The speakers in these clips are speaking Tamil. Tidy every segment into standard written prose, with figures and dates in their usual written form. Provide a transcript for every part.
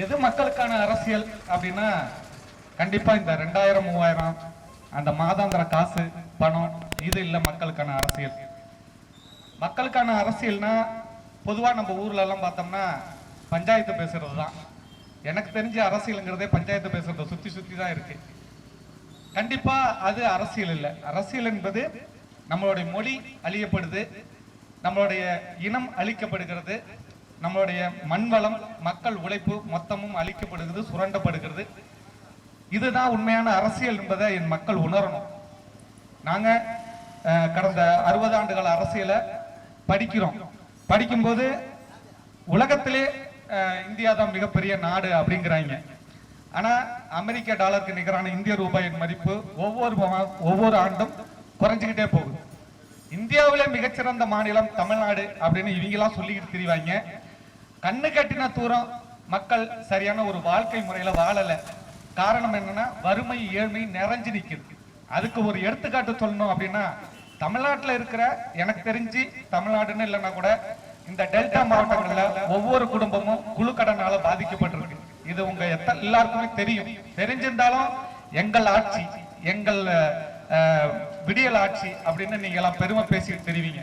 எது மக்களுக்கான அரசியல் அப்படின்னா கண்டிப்பா இந்த 2000 3000 அந்த மாதாந்திர காசு பணம் இது இல்ல மக்களுக்கான அரசியல். மக்களுக்கான அரசியல்னா பொதுவா நம்ம ஊர்ல எல்லாம் பார்த்தோம்னா பஞ்சாயத்து பேசுறது தான். எனக்கு தெரிஞ்ச அரசியல்ங்கிறதே பஞ்சாயத்து பேசுறத சுத்தி சுத்தி தான் இருக்கு. கண்டிப்பா அது அரசியல் இல்லை. அரசியல் என்பது நம்மளுடைய மொழி அழியப்படுது, நம்மளுடைய இனம் அழிக்கப்படுகிறது, நம்மளுடைய மண்வளம் மக்கள் உழைப்பு மொத்தமும் அழிக்கப்படுகிறது, சுரண்டப்படுகிறது. இதுதான் உண்மையான அரசியல் என்பதை என் மக்கள் உணரணும். நாங்க கடந்த 60 ஆண்டுகால அரசியலை படிக்கிறோம். படிக்கும்போது உலகத்திலே இந்தியா தான் மிகப்பெரிய நாடு அப்படிங்கிறாங்க. ஆனா அமெரிக்க டாலருக்கு நிகரான இந்திய ரூபாயின் மதிப்பு ஒவ்வொரு ஆண்டும் குறைஞ்சுக்கிட்டே போகுது. இந்தியாவிலே மிகச்சிறந்த மாநிலம் தமிழ்நாடு அப்படின்னு இவங்கெல்லாம் சொல்லிக்கிட்டு திரிவாங்க. கண்ணு கட்டின தூரம் மக்கள் சரியான ஒரு வாழ்க்கை முறையில வாழல. காரணம் என்னன்னா வறுமை ஏழ்மை நிறைஞ்சு நிற்குது. அதுக்கு ஒரு எடுத்துக்காட்டு சொல்லணும் அப்படின்னா தமிழ்நாட்டில் இருக்கிற எனக்கு தெரிஞ்சு தமிழ்நாடுன்னு இல்லைன்னா கூட இந்த டெல்டா மாவட்டங்கள்ல ஒவ்வொரு குடும்பமும் குழு கடனால பாதிக்கப்பட்டிருக்கு. இது உங்க எல்லாருக்குமே தெரியும். தெரிஞ்சிருந்தாலும் எங்கள் ஆட்சி எங்கள் விடியல் ஆட்சி அப்படின்னு நீங்க எல்லாம் பெருமை பேசிட்டு தெரிவிங்க.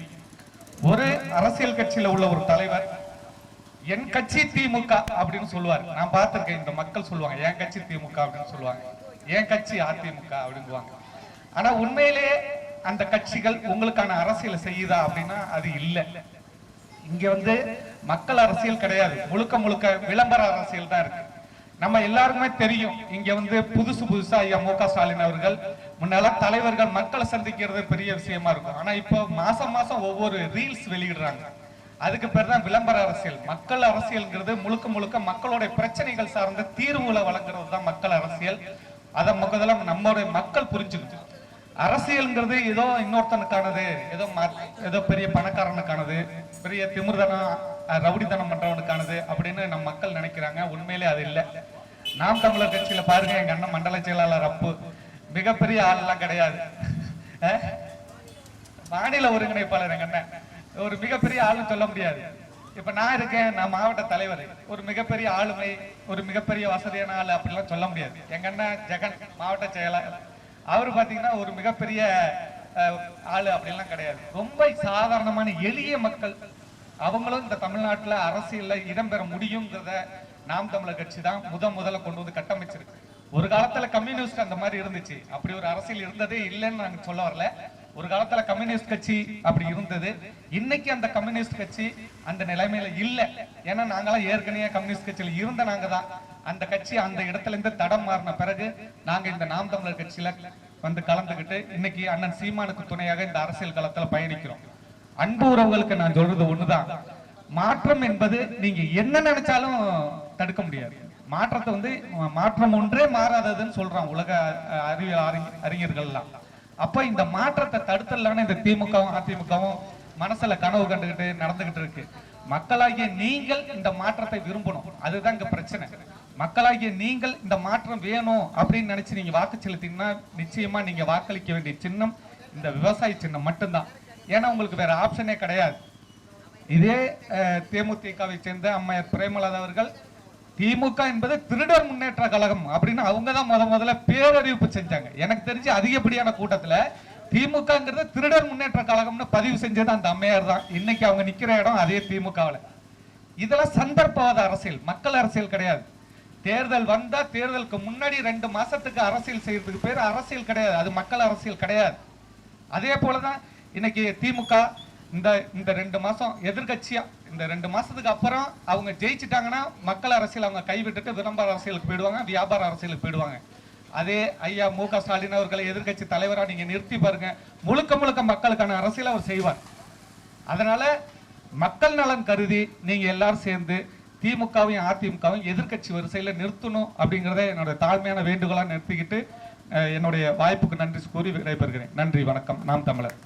ஒரு அரசியல் கட்சியில உள்ள ஒரு தலைவர் என் கட்சி திமுக அப்படின்னு சொல்லுவார். நான் பார்த்திருக்கேன். இந்த மக்கள் சொல்லுவாங்க என் கட்சி திமுக அப்படின்னு சொல்லுவாங்க, என் கட்சி அதிமுக அப்படிங்குவாங்க. ஆனா உண்மையிலேயே அந்த கட்சிகள் உங்களுக்கான அரசியலை செய்யுதா அப்படின்னா அது இல்லை. இங்க மக்கள் அரசியல் கிடையாது, முழுக்க முழுக்க விளம்பர அரசியல் தான் இருக்கு. நம்ம எல்லாருக்குமே தெரியும். இங்க புதுசா ஐயா மு.க. ஸ்டாலின் அவர்கள் முன்னால தலைவர்கள் மக்களை சந்திக்கிறது பெரிய விஷயமா இருக்கும். ஆனா இப்போ மாசம் மாசம் ஒவ்வொரு ரீல்ஸ் வெளியிடுறாங்க. அதுக்கு பேர் தான் விளம்பர அரசியல். மக்கள் அரசியல்ங்கிறது முழுக்க முழுக்க மக்களுடைய பிரச்சனைகள் சார்ந்த தீர்வுகளை வழங்குறது தான் மக்கள் அரசியல். அதை முதல்ல நம்மளுடைய மக்கள் புரிஞ்சுக்கணும். அரசியல்ங்கிறது ஏதோ இன்னொருத்தனுக்கானது, ஏதோ பெரிய பணக்காரனுக்கானது, பெரிய திமிர்தனம் ரவுடித்தனம் பண்றவனுக்கானது அப்படின்னு நம்ம மக்கள் நினைக்கிறாங்க. உண்மையிலே அது இல்லை. நாம் தமிழர் கட்சியில பாருங்க, எங்க அண்ணன் மண்டல செயலாளர் அப்பு மிகப்பெரிய ஆள் எல்லாம் கிடையாது. மாநில ஒருங்கிணைப்பாளர் எங்க அண்ணன் ஒரு மிகப்பெரிய ஆளுன்னு சொல்ல முடியாது. இப்ப நான் இருக்கேன், நான் மாவட்ட தலைவர், ஒரு மிகப்பெரிய ஆளுமை, ஒரு மிகப்பெரிய வசதியான ஆளு அப்படிலாம் சொல்ல முடியாது. எங்க அண்ணன் ஜெகன் மாவட்ட செயலாளர், அவரு பாத்தீங்கன்னா ஒரு மிகப்பெரிய ஆளு அப்படிலாம் கிடையாது. ரொம்ப சாதாரணமான எளிய மக்கள் அவங்களும் இந்த தமிழ்நாட்டுல அரசியல்ல இடம்பெற முடியுங்கிறத நாம் தமிழர் கட்சி தான் முதல்ல கொண்டு வந்து கட்டமைச்சிருக்கு. ஒரு காலத்துல கம்யூனிஸ்ட் அந்த மாதிரி இருந்துச்சு. அப்படி ஒரு அரசியல் இருந்ததே இல்லைன்னு நாங்க சொல்ல வரல. ஒரு காலத்துல கம்யூனிஸ்ட் கட்சி அப்படி இருந்தது. இன்னைக்கு அந்த கம்யூனிஸ்ட் கட்சி அந்த நிலைமையில இல்ல. ஏன்னா நாங்களாம் ஏற்கனவே கம்யூனிஸ்ட் கட்சியில இருந்த நாங்க தான். அந்த கட்சி அந்த இடத்துல இருந்து தடம் மாறின பிறகு நாங்க இந்த நாம் தமிழர் கட்சியில கலந்துகிட்டு இன்னைக்கு அண்ணன் சீமானுக்கு துணையாக இந்த அரசியல் களத்துல பயணிக்கிறோம். அன்பு உறவுகளுக்கு நான் சொல்றது ஒண்ணுதான், மாற்றம் என்பது நீங்க என்ன நினைச்சாலும் தடுக்க முடியாது. மாற்றத்தை மாற்றம் ஒன்றே மாறாததுன்னு சொல்றான் உலக அறிவியல் அறிஞர்கள் எல்லாம். அப்ப இந்த மாற்றத்தை தடுத்தலான்னு இந்த திமுகவும் அதிமுகவும் மனசுல கனவு கண்டுகிட்டு நடந்துகிட்டு இருக்கு. மக்களாகிய நீங்கள் இந்த மாற்றத்தை விரும்பணும். அதுதான் இங்க பிரச்சனை. மக்களாகிய நீங்கள் இந்த மாற்றம் வேணும் அப்படின்னு நினைச்சு நீங்க வாக்கு செலுத்தினா நிச்சயமா நீங்க வாக்களிக்க வேண்டிய சின்னம் இந்த விவசாய சின்னம் மட்டும்தான். ஏன்னா உங்களுக்கு வேற ஆப்ஷனே கிடையாது. இதே தேமுதிகவை சேர்ந்த அம்மையார் பிரேமலதா அவர்கள் திமுக என்பது திருடர் முன்னேற்ற கழகம் அப்படின்னு அவங்கதான் முதல்ல பேரறிவிப்பு செஞ்சாங்க. எனக்கு தெரிஞ்சு அதிகப்படியான கூட்டத்துல திமுகங்கிறது திருடர் முன்னேற்ற கழகம்னு பதிவு செஞ்சது அந்த அம்மையார் தான். இன்னைக்கு அவங்க நிக்கிற இடம் அதே திமுகவில். இதெல்லாம் சந்தர்ப்பவாத அரசியல், மக்கள் அரசியல் கிடையாது. தேர்தல் வந்தா தேர்தலுக்கு முன்னாடி 2 மாசத்துக்கு அரசியல் செய்யறதுக்கு பேர் அரசியல் கிடையாது, அது மக்கள் அரசியல் கிடையாது. அதே போலதான் இன்னைக்கு திமுக இந்த 2 மாசம் எதிர்கட்சியா இந்த 2 மாசத்துக்கு அப்புறம் அவங்க ஜெயிச்சுட்டாங்கன்னா மக்கள் அரசியல் அவங்க கைவிட்டுட்டு விளம்பர அரசியலுக்கு போயிடுவாங்க, வியாபார அரசியலுக்கு போயிடுவாங்க. அதே ஐயா மு.க. ஸ்டாலின் அவர்களை எதிர்கட்சி தலைவரா நீங்க நிறுத்தி பாருங்க, முழுக்க முழுக்க மக்களுக்கான அரசியல் அவர் செய்வார். அதனால மக்கள் நலன் கருதி நீங்க எல்லாரும் சேர்ந்து திமுகவையும் அதிமுகவும் எதிர்கட்சி வரிசையில நிறுத்தணும் அப்படிங்கிறத என்னோட தாழ்மையான வேண்டுகோளா நிறுத்திக்கிட்டு என்னுடைய வாய்ப்புக்கு நன்றி கூறி விடைபெறுகிறேன். நன்றி, வணக்கம். நாம் தமிழர்.